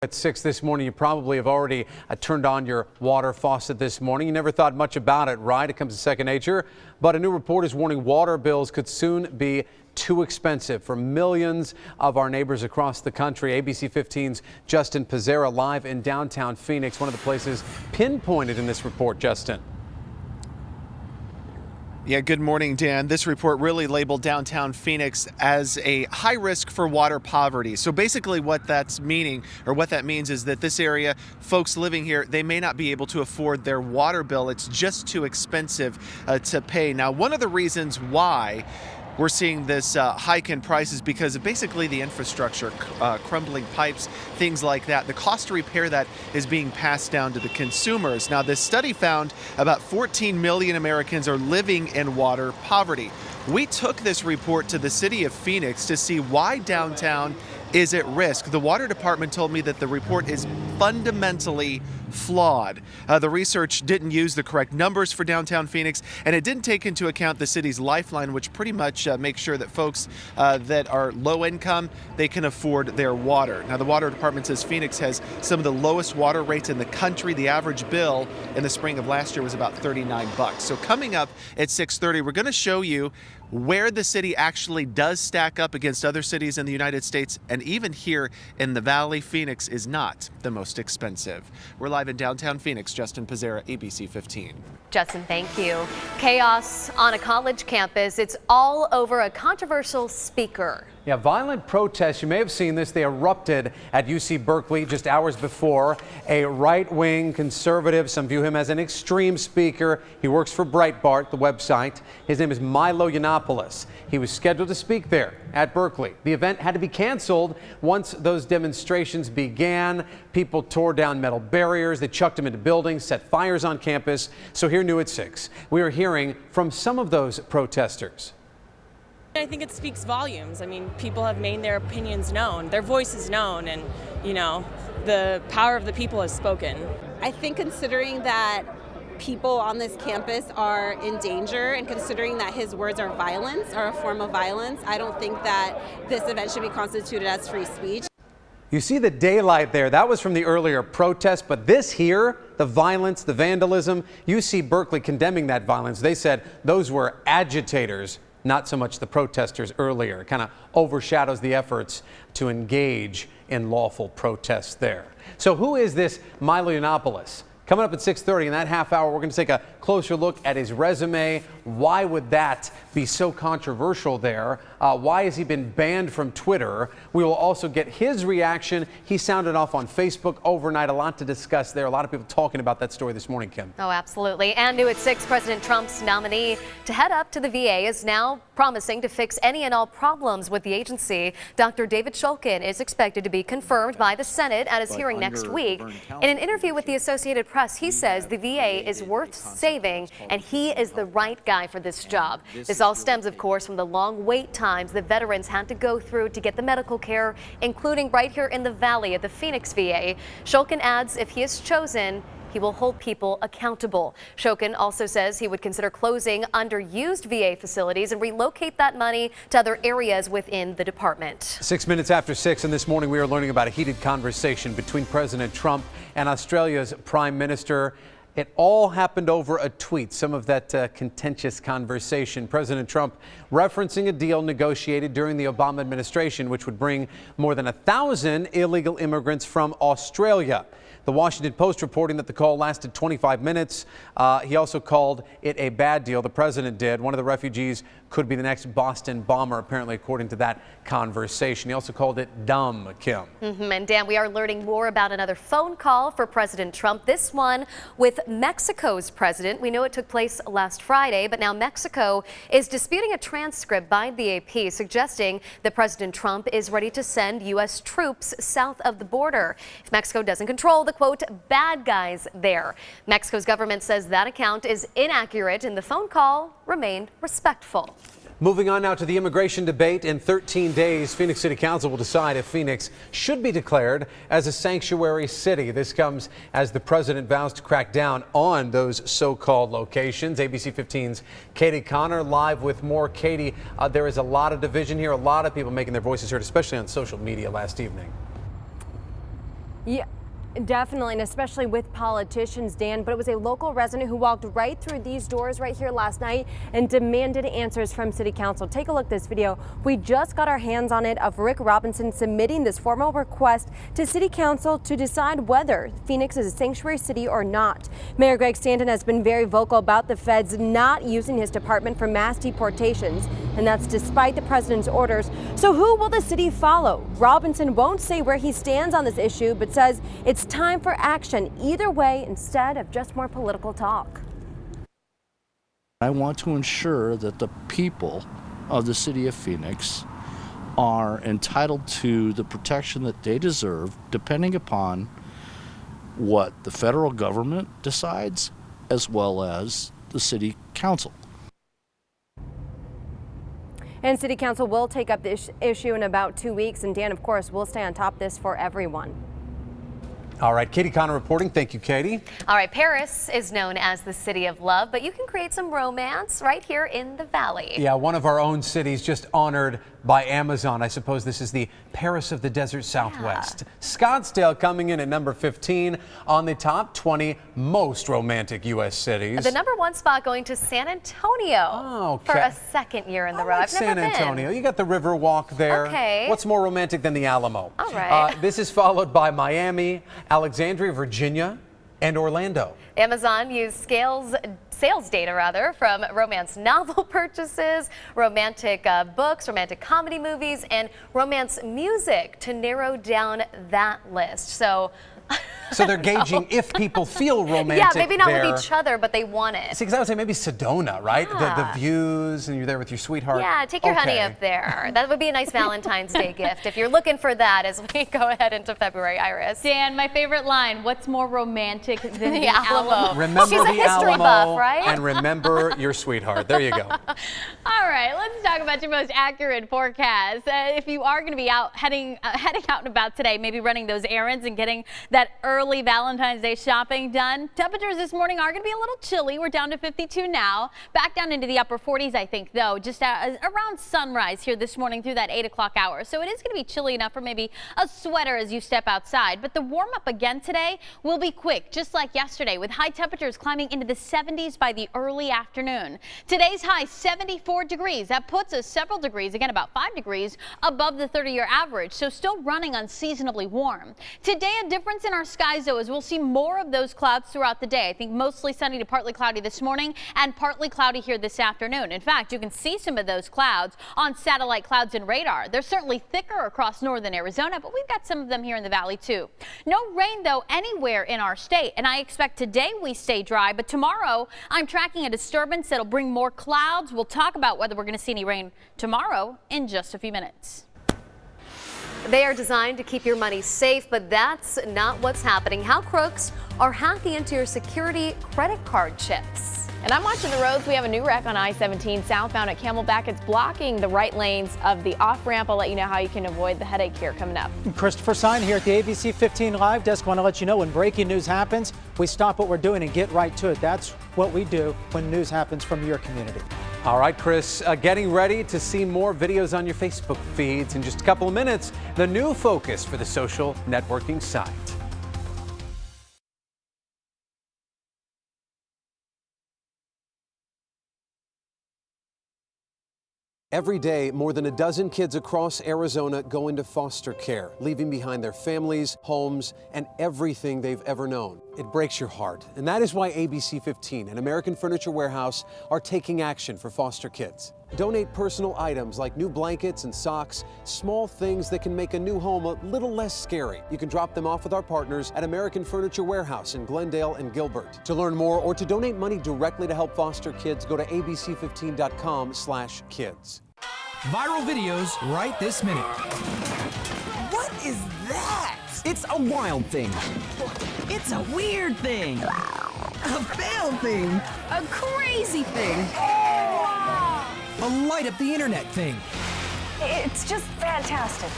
At 6 this morning, you probably have already turned on your water faucet this morning. You never thought much about it, right? It comes to second nature. But a new report is warning water bills could soon be too expensive for millions of our neighbors across the country. ABC 15's Justin Pizzera live in downtown Phoenix, one of the places pinpointed in this report. Justin. Yeah, good morning, Dan. This report really labeled downtown Phoenix as a high risk for water poverty. So basically what that means is that this area, folks living here, they may not be able to afford their water bill. It's just too expensive to pay. Now, one of the reasons why we're seeing this hike in prices because of basically the infrastructure, crumbling pipes, things like that. The cost to repair that is being passed down to the consumers. Now, this study found about 14 million Americans are living in water poverty. We took this report to the city of Phoenix to see why downtown is at risk. The water department told me that the report is fundamentally flawed. The research didn't use the correct numbers for downtown Phoenix, and it didn't take into account the city's lifeline, which pretty much makes sure that folks that are low income, they can afford their water. Now, the water department says Phoenix has some of the lowest water rates in the country. The average bill in the spring of last year was about $39. So coming up at 6:30, we're going to show you where the city actually does stack up against other cities in the United States, and even here in the Valley, Phoenix is not the most expensive. We're live in downtown Phoenix. Justin Pizzera, ABC 15. Justin, thank you. Chaos on a college campus. It's all over a controversial speaker. Yeah, violent protests. You may have seen this. They erupted at UC Berkeley just hours before. A right-wing conservative, some view him as an extreme speaker. He works for Breitbart, the website. His name is Milo Yiannopoulos. He was scheduled to speak there at Berkeley. The event had to be canceled once those demonstrations began. People tore down metal barriers. They chucked them into buildings, set fires on campus. So here new at 6, we are hearing from some of those protesters. I think it speaks volumes. I mean, people have made their opinions known, their voices known, and, you know, the power of the people has spoken. I think considering that people on this campus are in danger and considering that his words are violence, are a form of violence, I don't think that this event should be constituted as free speech. You see the daylight there. That was from the earlier protest, but this here, the violence, the vandalism, UC Berkeley condemning that violence. They said those were agitators, not so much the protesters earlier. It kind of overshadows the efforts to engage in lawful protests there. So who is this Milo Yiannopoulos? Coming up at 6:30 in that half hour, we're going to take a closer look at his resume. Why would that be so controversial there? Why has he been banned from Twitter? We will also get his reaction. He sounded off on Facebook overnight. A lot to discuss there. A lot of people talking about that story this morning, Kim. Oh, absolutely. And new at 6, President Trump's nominee to head up to the VA is now promising to fix any and all problems with the agency. Dr. David Shulkin is expected to be confirmed by the Senate at his hearing next week. In an interview with the Associated Press, he says the VA is worth saving and he is the right guy for this job. This all stems, of course, from the long wait times the veterans had to go through to get the medical care, including right here in the Valley at the Phoenix VA. Shulkin adds if he is chosen, he will hold people accountable. Shulkin also says he would consider closing underused VA facilities and relocate that money to other areas within the department. 6 minutes after 6, and this morning we are learning about a heated conversation between President Trump and Australia's Prime Minister. It all happened over a tweet, some of that contentious conversation. President Trump referencing a deal negotiated during the Obama administration, which would bring more than 1,000 illegal immigrants from Australia. The Washington Post reporting that the call lasted 25 minutes. He also called it a bad deal. The president did. One of the refugees could be the next Boston bomber, apparently, according to that conversation. He also called it dumb, Kim. And Dan, we are learning more about another phone call for President Trump. This one with Mexico's president. We know it took place last Friday, but now Mexico is disputing a transcript by the AP suggesting that President Trump is ready to send U.S. troops south of the border if Mexico doesn't control the, quote, bad guys there. Mexico's government says that account is inaccurate and the phone call remained respectful. Moving on now to the immigration debate. In 13 days, Phoenix City Council will decide if Phoenix should be declared as a sanctuary city. This comes as the president vows to crack down on those so-called locations. ABC 15's Katie Connor live with more. Katie, there is a lot of division here, a lot of people making their voices heard, especially on social media last evening. Yeah. Definitely, and especially with politicians, Dan, but it was a local resident who walked right through these doors right here last night and demanded answers from City Council. Take a look at this video. We just got our hands on it of Rick Robinson submitting this formal request to City Council to decide whether Phoenix is a sanctuary city or not. Mayor Greg Stanton has been very vocal about the feds not using his department for mass deportations, and that's despite the president's orders. So who will the city follow? Robinson won't say where he stands on this issue, but says it's time for action either way instead of just more political talk. I want to ensure that the people of the city of Phoenix are entitled to the protection that they deserve, depending upon what the federal government decides, as well as the city council. And City Council will take up this issue in about 2 weeks. And Dan, of course, will stay on top of this for everyone. All right, Katie Connor reporting. Thank you, Katie. All right, Paris is known as the city of love, but you can create some romance right here in the Valley. Yeah, one of our own cities just honored by Amazon. I suppose this is the Paris of the Desert Southwest. Yeah. Scottsdale coming in at number 15 on the top 20 most romantic U.S. cities. The number 1 spot going to San Antonio for a second year in the row. I've San never Antonio. been. You got the River Walk there. Okay. What's more romantic than the Alamo? All right. This is followed by Miami, Alexandria, Virginia, and Orlando. Amazon used sales data from romance novel purchases, romantic books, romantic comedy movies, and romance music to narrow down that list. So they're gauging if people feel romantic. Yeah, maybe not there. with each other, but they want it. See, because I would say maybe Sedona, right? Yeah. The views, and you're there with your sweetheart. Yeah, take your honey up there. That would be a nice Valentine's Day gift if you're looking for that as we go ahead into February, Iris. Dan, my favorite line, what's more romantic than the Alamo? Remember She's a history buff, right? And remember your sweetheart. There you go. All right, let's talk about your most accurate forecast. If you are going to be out heading out and about today, maybe running those errands and getting that early Valentine's Day shopping done. Temperatures this morning are going to be a little chilly. We're down to 52 now. Back down into the upper 40s, I think, though, just around sunrise here this morning through that 8 o'clock hour. So it is going to be chilly enough for maybe a sweater as you step outside. But the warm up again today will be quick, just like yesterday, with high temperatures climbing into the 70s by the early afternoon. Today's high 74 degrees. That puts us several degrees, again about 5 degrees above the 30-year average. So still running unseasonably warm. Today, a difference in our skies, though, is we'll see more of those clouds throughout the day. I think mostly sunny to partly cloudy this morning and partly cloudy here this afternoon. In fact, you can see some of those clouds on satellite clouds and radar. They're certainly thicker across northern Arizona, but we've got some of them here in the valley too. No rain, though, anywhere in our state, and I expect today we stay dry, but tomorrow I'm tracking a disturbance that'll bring more clouds. We'll talk about whether we're going to see any rain tomorrow in just a few minutes. They are designed to keep your money safe, but that's not what's happening. How crooks are hacking into your security credit card chips. And I'm watching the roads. We have a new wreck on I-17 southbound at Camelback. It's blocking the right lanes of the off-ramp. I'll let you know how you can avoid the headache here coming up. Christopher Sign here at the ABC 15 Live Desk. Want to let you know when breaking news happens, we stop what we're doing and get right to it. That's what we do when news happens from your community. All right, Chris, getting ready to see more videos on your Facebook feeds in just a couple of minutes. The new focus for the social networking site. Every day, more than a dozen kids across Arizona go into foster care, leaving behind their families, homes, and everything they've ever known. It breaks your heart, and that is why ABC 15 and American Furniture Warehouse are taking action for foster kids. Donate personal items like new blankets and socks, small things that can make a new home a little less scary. You can drop them off with our partners at American Furniture Warehouse in Glendale and Gilbert. To learn more or to donate money directly to help foster kids, go to abc15.com/kids. Viral videos right this minute. What is that? It's a wild thing. It's a weird thing. A failed thing. A crazy thing. A light up the internet thing. It's just fantastic.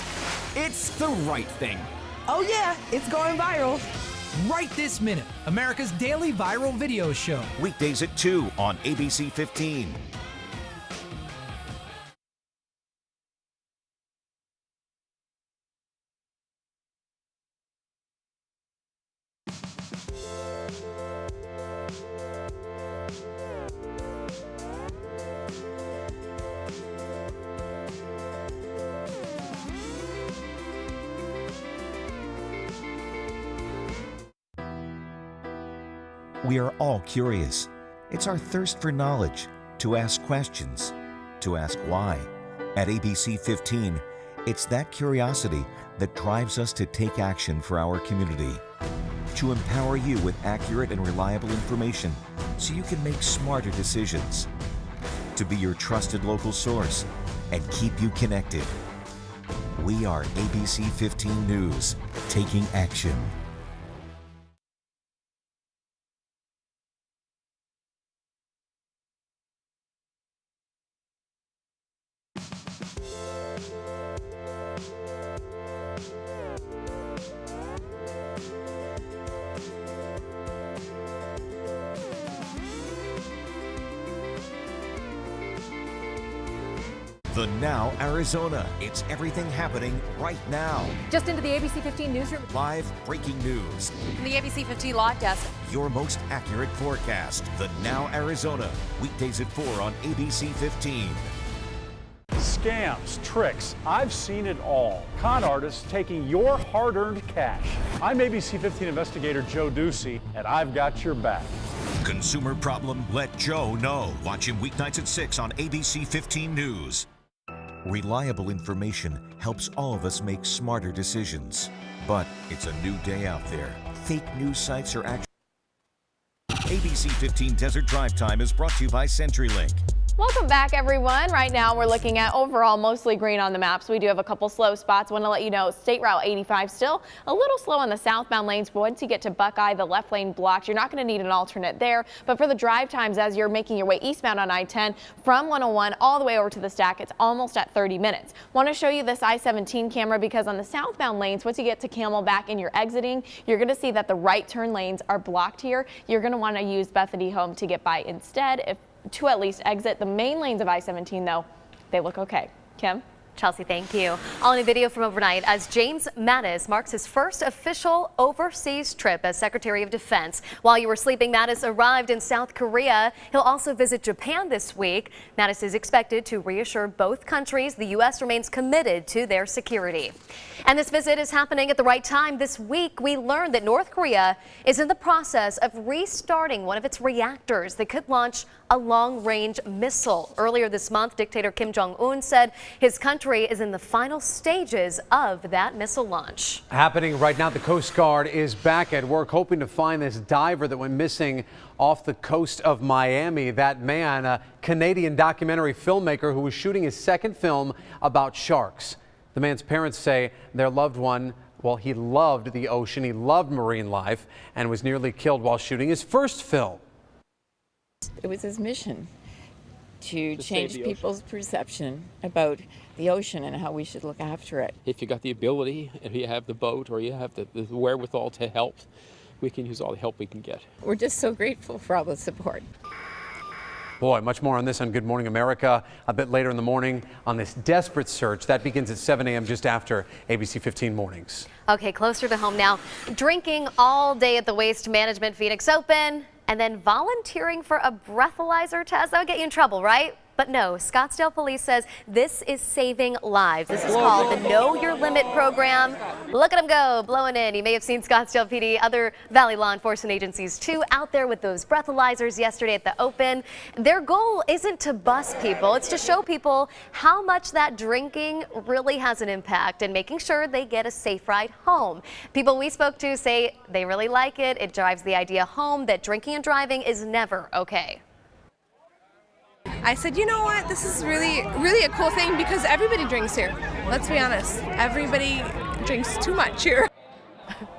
It's the right thing. Oh yeah, it's going viral. Right this minute, America's daily viral video show. Weekdays at 2 on ABC 15. We are all curious. It's our thirst for knowledge, to ask questions, to ask why. At ABC 15, it's that curiosity that drives us to take action for our community. To empower you with accurate and reliable information so you can make smarter decisions. To be your trusted local source and keep you connected. We are ABC 15 News, taking action. The Now Arizona. It's everything happening right now. Just into the ABC 15 newsroom. Live breaking news. From the ABC 15 Law Desk. Your most accurate forecast. The Now Arizona. Weekdays at 4 on ABC 15. Scams, tricks, I've seen it all. Con artists taking your hard-earned cash. I'm ABC 15 investigator Joe Ducey, and I've got your back. Consumer problem? Let Joe know. Watch him weeknights at 6 on ABC 15 News. Reliable information helps all of us make smarter decisions. But it's a new day out there. Fake news sites are actually... ABC 15 Desert Drive Time is brought to you by CenturyLink. Welcome back, everyone. Right now, we're looking at overall mostly green on the maps. We do have a couple slow spots. Want to let you know State Route 85 still a little slow on the southbound lanes. But once you get to Buckeye, the left lane blocked. You're not going to need an alternate there. But for the drive times, as you're making your way eastbound on I-10 from 101 all the way over to the stack, it's almost at 30 minutes. Want to show you this I-17 camera because on the southbound lanes, once you get to Camelback and you're exiting, you're going to see that the right turn lanes are blocked here. You're going to want to use Bethany Home to get by instead, to at least exit. The main lanes of I-17, though, they look okay. Kim? Chelsea, thank you. All in a video from overnight as James Mattis marks his first official overseas trip as Secretary of Defense. While you were sleeping, Mattis arrived in South Korea. He'll also visit Japan this week. Mattis is expected to reassure both countries the U.S. remains committed to their security. And this visit is happening at the right time. This week, we learned that North Korea is in the process of restarting one of its reactors that could launch a long-range missile. Earlier this month, dictator Kim Jong-un said his country is in the final stages of that missile launch. Happening right now, the Coast Guard is back at work hoping to find this diver that went missing off the coast of Miami. That man, a Canadian documentary filmmaker who was shooting his second film about sharks. The man's parents say their loved one, well, he loved the ocean, he loved marine life, and was nearly killed while shooting his first film. It was his mission to change people's perception about the ocean and how we should look after it. If you got the ability, if you have the boat or you have the wherewithal to help, we can use all the help we can get. We're just so grateful for all the support. Boy, much more on this on Good Morning America a bit later in the morning on this desperate search. That begins at 7 a.m. just after ABC 15 mornings. Okay, closer to home now. Drinking all day at the Waste Management Phoenix Open and then volunteering for a breathalyzer test. That would get you in trouble, right? But no, Scottsdale Police says this is saving lives. This is called the Know Your Limit program. Look at them go, blowing in. You may have seen Scottsdale PD, other Valley law enforcement agencies too, out there with those breathalyzers yesterday at the Open. Their goal isn't to bust people. It's to show people how much that drinking really has an impact and making sure they get a safe ride home. People we spoke to say they really like it. It drives the idea home that drinking and driving is never okay. I said, you know what, this is really a cool thing because everybody drinks here. Let's be honest, everybody drinks too much here.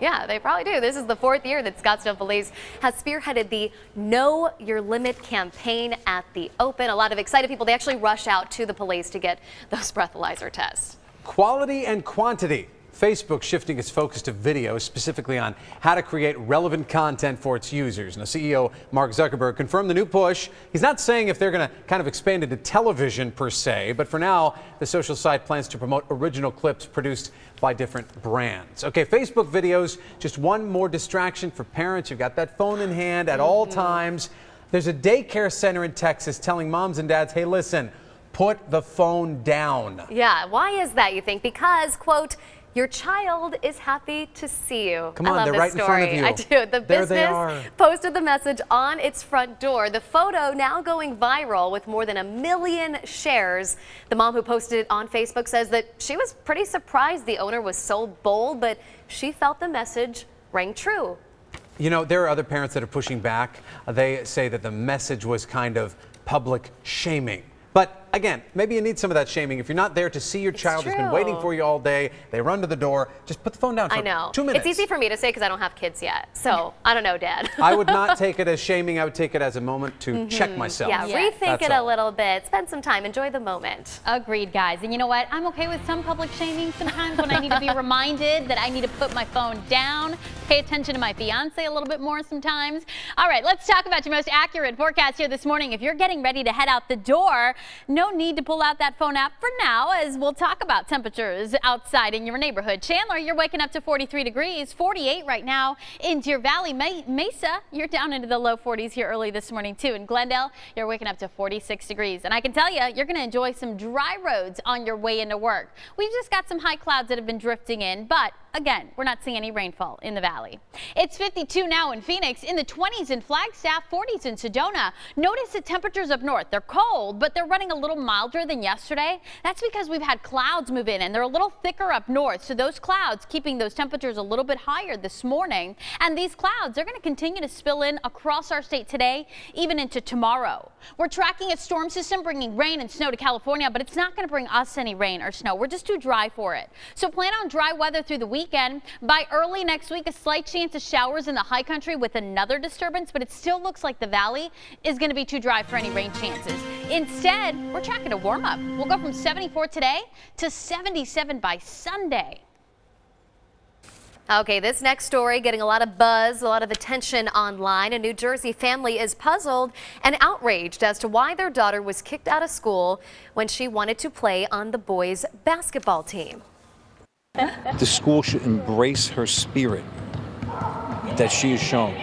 Yeah, they probably do. This is the 4th year that Scottsdale Police has spearheaded the Know Your Limit campaign at the Open. A lot of excited people, they actually rush out to the police to get those breathalyzer tests. Quality and quantity. Facebook shifting its focus to video, specifically on how to create relevant content for its users. Now, CEO Mark Zuckerberg confirmed the new push. He's not saying if they're going to kind of expand into television per se, but for now, the social site plans to promote original clips produced by different brands. Okay, Facebook videos, just one more distraction for parents. You've got that phone in hand at all times. There's a daycare center in Texas telling moms and dads, hey, listen, put the phone down. Yeah, why is that, you think? Because, quote, Your child is happy to see you. Come on, I love they're this right in front of story. you. I do. The There they business are. posted the message on its front door. The photo now going viral with more than 1 million shares. The mom who posted it on Facebook says that she was pretty surprised the owner was so bold, but she felt the message rang true. You know, there are other parents that are pushing back. They say that the message was kind of public shaming. But again, maybe you need some of that shaming. If you're not there to see your child who's been waiting for you all day, they run to the door, just put the phone down for 2 minutes. It's easy for me to say because I don't have kids yet. So I don't know, Dad. I would not take it as shaming. I would take it as a moment to check myself. Yeah, rethink it a little bit. Spend some time. Enjoy the moment. Agreed, guys. And you know what? I'm okay with some public shaming sometimes when I need to be reminded that I need to put my phone down, pay attention to my fiance a little bit more sometimes. All right, let's talk about your most accurate forecast here this morning. If you're getting ready to head out the door, no need to pull out that phone app for now, as we'll talk about temperatures outside in your neighborhood. Chandler, you're waking up to 43 degrees, 48 right now in Deer Valley. Mesa, you're down into the low 40s here early this morning too. In Glendale, you're waking up to 46 degrees. And I can tell you, you're going to enjoy some dry roads on your way into work. We've just got some high clouds that have been drifting in, but again, we're not seeing any rainfall in the valley. It's 52 now in Phoenix, in the 20s in Flagstaff, 40s in Sedona. Notice the temperatures up north. They're cold, but they're running a little milder than yesterday. That's because we've had clouds move in and they're a little thicker up north. So those clouds keeping those temperatures a little bit higher this morning. And these clouds are going to continue to spill in across our state today, even into tomorrow. We're tracking a storm system bringing rain and snow to California, but it's not going to bring us any rain or snow. We're just too dry for it. So plan on dry weather through the weekend. By early next week, a slight chance of showers in the high country with another disturbance, but it still looks like the valley is going to be too dry for any rain chances. Instead, we're tracking a warm up. We'll go from 74 today to 77 by Sunday. Okay, this next story getting a lot of buzz, a lot of attention online. A New Jersey family is puzzled and outraged as to why their daughter was kicked out of school when she wanted to play on the boys' basketball team. The school should embrace her spirit that she has shown.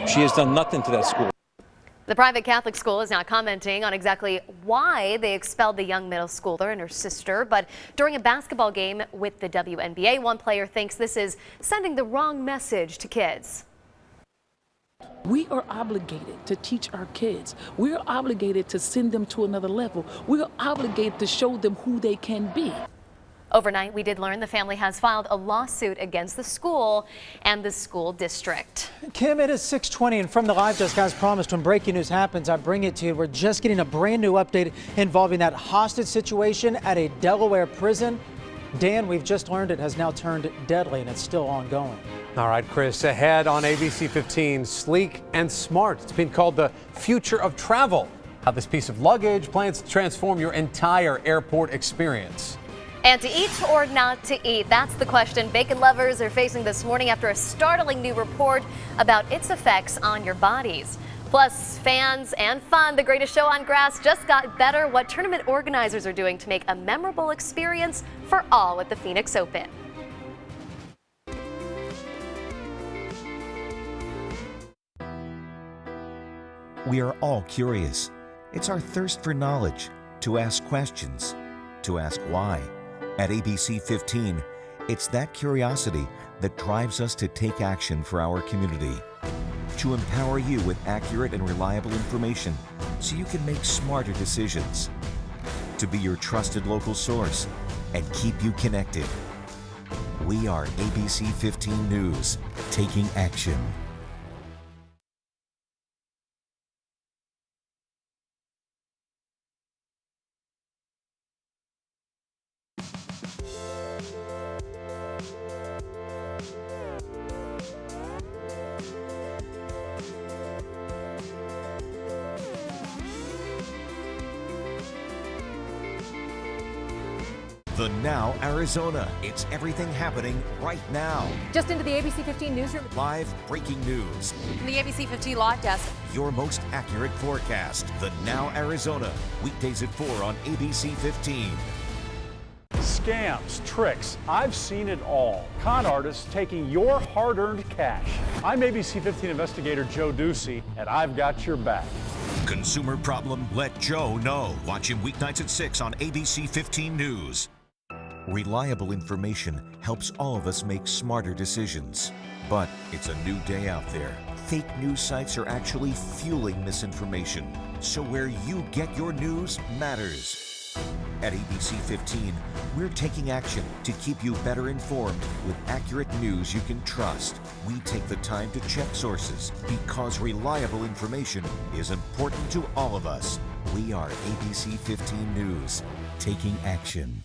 She has done nothing to that school. The private Catholic school is now commenting on exactly why they expelled the young middle schooler and her sister. But during a basketball game with the WNBA, one player thinks this is sending the wrong message to kids. We are obligated to teach our kids. We're obligated to send them to another level. We're obligated to show them who they can be. Overnight, we did learn the family has filed a lawsuit against the school and the school district. Kim, it is 6:20, and from the live desk, as promised, when breaking news happens, I bring it to you. We're just getting a brand new update involving that hostage situation at a Delaware prison. Dan, we've just learned it has now turned deadly, and it's still ongoing. All right, Chris, ahead on ABC 15, sleek and smart. It's been called the future of travel. How this piece of luggage plans to transform your entire airport experience. And to eat or not to eat? That's the question bacon lovers are facing this morning after a startling new report about its effects on your bodies. Plus, fans and fun. The greatest show on grass just got better. What tournament organizers are doing to make a memorable experience for all at the Phoenix Open. We are all curious. It's our thirst for knowledge, to ask questions, to ask why. At ABC 15, it's that curiosity that drives us to take action for our community. To empower you with accurate and reliable information so you can make smarter decisions. To be your trusted local source and keep you connected. We are ABC 15 News, taking action. The Now Arizona. It's everything happening right now. Just into the ABC 15 newsroom. Live breaking news. From the ABC 15 lot desk. Your most accurate forecast. The Now Arizona. Weekdays at 4 on ABC 15. Scams, tricks, I've seen it all. Con artists taking your hard-earned cash. I'm ABC 15 investigator Joe Ducey, and I've got your back. Consumer problem? Let Joe know. Watch him weeknights at 6 on ABC 15 News. Reliable information helps all of us make smarter decisions. But it's a new day out there. Fake news sites are actually fueling misinformation. So where you get your news matters. At ABC 15, we're taking action to keep you better informed with accurate news you can trust. We take the time to check sources because reliable information is important to all of us. We are ABC 15 News, taking action.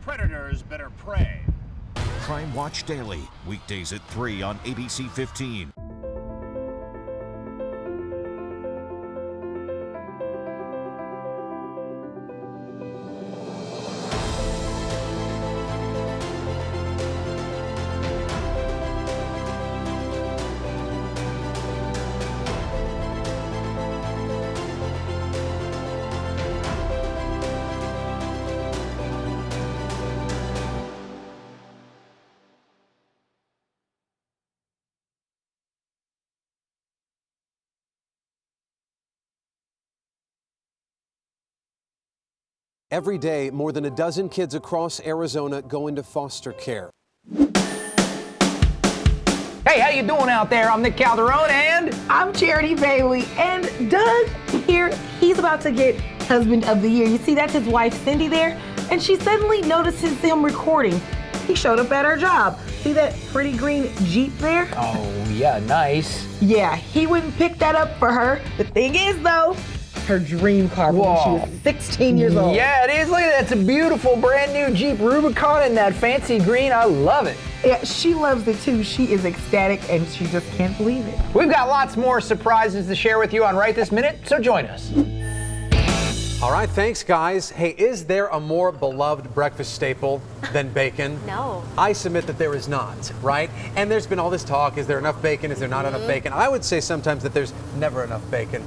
Predators better pray. Crime Watch Daily, weekdays at 3 on ABC 15. Every day, more than a dozen kids across Arizona go into foster care. Hey, how you doing out there? I'm Nick Calderon, and I'm Charity Bailey. And Doug here, he's about to get Husband of the Year. You see, that's his wife, Cindy, there, and she suddenly notices him recording. He showed up at her job. See that pretty green Jeep there? oh yeah, nice. Yeah, he went and picked that up for her. The thing is, though, her dream car from when she was 16 years old. Yeah, it is. Look at that. It's a beautiful brand new Jeep Rubicon in that fancy green. I love it. Yeah, she loves it too. She is ecstatic and she just can't believe it. We've got lots more surprises to share with you on Right This Minute, so join us. All right, thanks, guys. Hey, is there a more beloved breakfast staple than bacon? No. I submit that there is not, right? And there's been all this talk, is there enough bacon, is there not enough bacon? I would say sometimes that there's never enough bacon.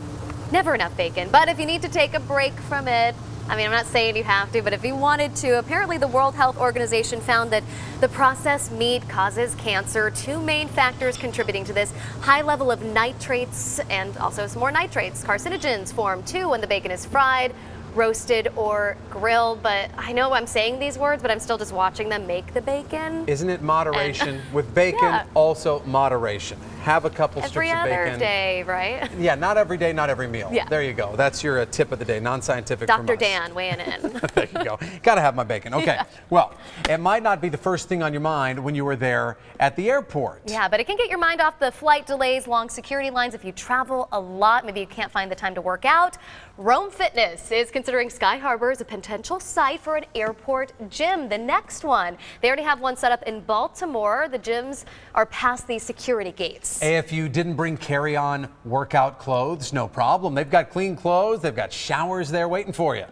Never enough bacon, but if you need to take a break from it, I mean, I'm not saying you have to, but if you wanted to, apparently the World Health Organization found that the processed meat causes cancer. Two main factors contributing to this: high level of nitrates and also some more nitrates. Carcinogens form too when the bacon is fried, roasted, or grilled. But I know I'm saying these words, but I'm still just watching them make the bacon. Isn't it moderation? And with bacon, yeah. Also moderation. Have a couple Every strips of bacon. other day, right? Yeah, not every day, not every meal. Yeah. There you go. That's your tip of the day, non-scientific from Dr. us. Dan weighing in. There you go. Gotta have my bacon. Okay. Yeah. Well, it might not be the first thing on your mind when you were there at the airport. Yeah, but it can get your mind off the flight delays, long security lines if you travel a lot. Maybe you can't find the time to work out. Rome Fitness is considering Sky Harbor as a potential site for an airport gym. The next one. They already have one set up in Baltimore. The gyms are past these security gates. If you didn't bring carry-on workout clothes, no problem. They've got clean clothes. They've got showers there waiting for you.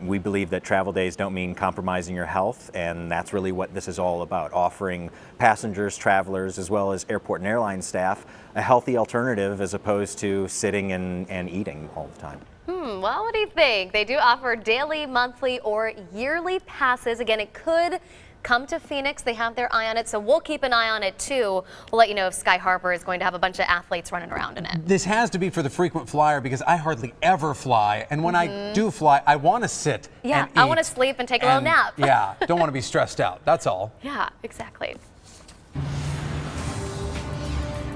We believe that travel days don't mean compromising your health, and that's really what this is all about, offering passengers, travelers, as well as airport and airline staff a healthy alternative as opposed to sitting and eating all the time. Well, what do you think? They do offer daily, monthly, or yearly passes. Again, it could come to Phoenix. They have their eye on it, so we'll keep an eye on it too. We'll let you know if Sky Harbor is going to have a bunch of athletes running around in it. This has to be for the frequent flyer because I hardly ever fly, and when I do fly, I want to sit Yeah, and I want to eat. sleep and take a little nap. Yeah, don't want to be stressed out. That's all. Yeah, exactly.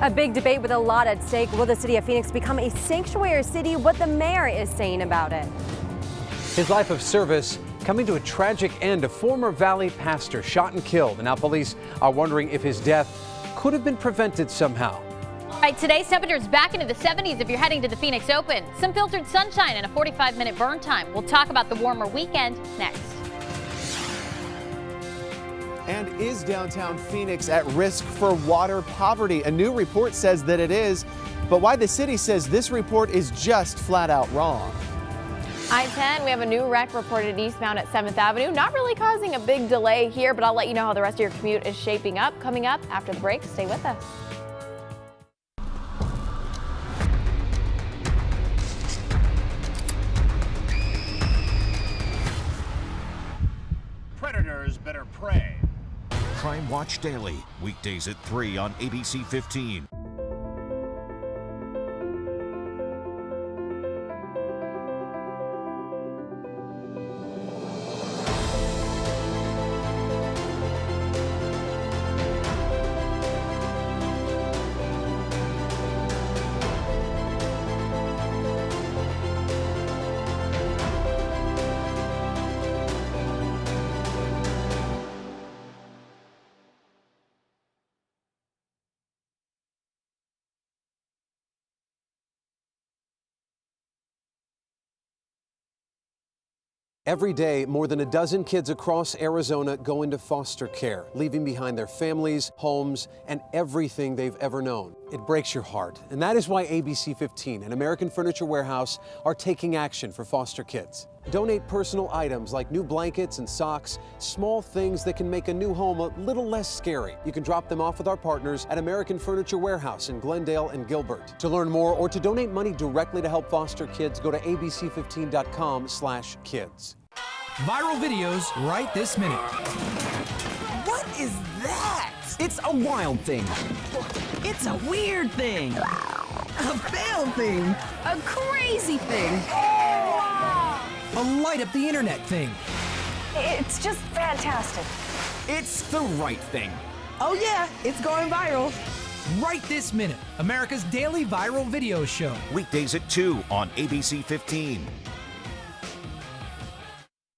A big debate with a lot at stake. Will the city of Phoenix become a sanctuary city? What the mayor is saying about it. His life of service coming to a tragic end. A former Valley pastor shot and killed, and now police are wondering if his death could have been prevented somehow. All right, today's temperatures back into the 70s if you're heading to the Phoenix Open. Some filtered sunshine and a 45-minute burn time. We'll talk about the warmer weekend next. And is downtown Phoenix at risk for water poverty? A new report says that it is, but why the city says this report is just flat out wrong. I-10, we have a new wreck reported eastbound at 7th Avenue. Not really causing a big delay here, but I'll let you know how the rest of your commute is shaping up. Coming up after the break, stay with us. Crime Watch Daily, weekdays at 3 on ABC 15. Every day, more than a dozen kids across Arizona go into foster care, leaving behind their families, homes, and everything they've ever known. It breaks your heart, and that is why ABC 15 and American Furniture Warehouse are taking action for foster kids. Donate personal items like new blankets and socks, small things that can make a new home a little less scary. You can drop them off with our partners at American Furniture Warehouse in Glendale and Gilbert. To learn more or to donate money directly to help foster kids, go to abc15.com/kids. Viral videos right this minute. What is that? It's a wild thing. It's a weird thing. A failed thing. A crazy thing. A light up the internet thing. It's just fantastic. It's the right thing. Oh yeah, it's going viral. Right this minute, America's daily viral video show. Weekdays at 2 on ABC 15.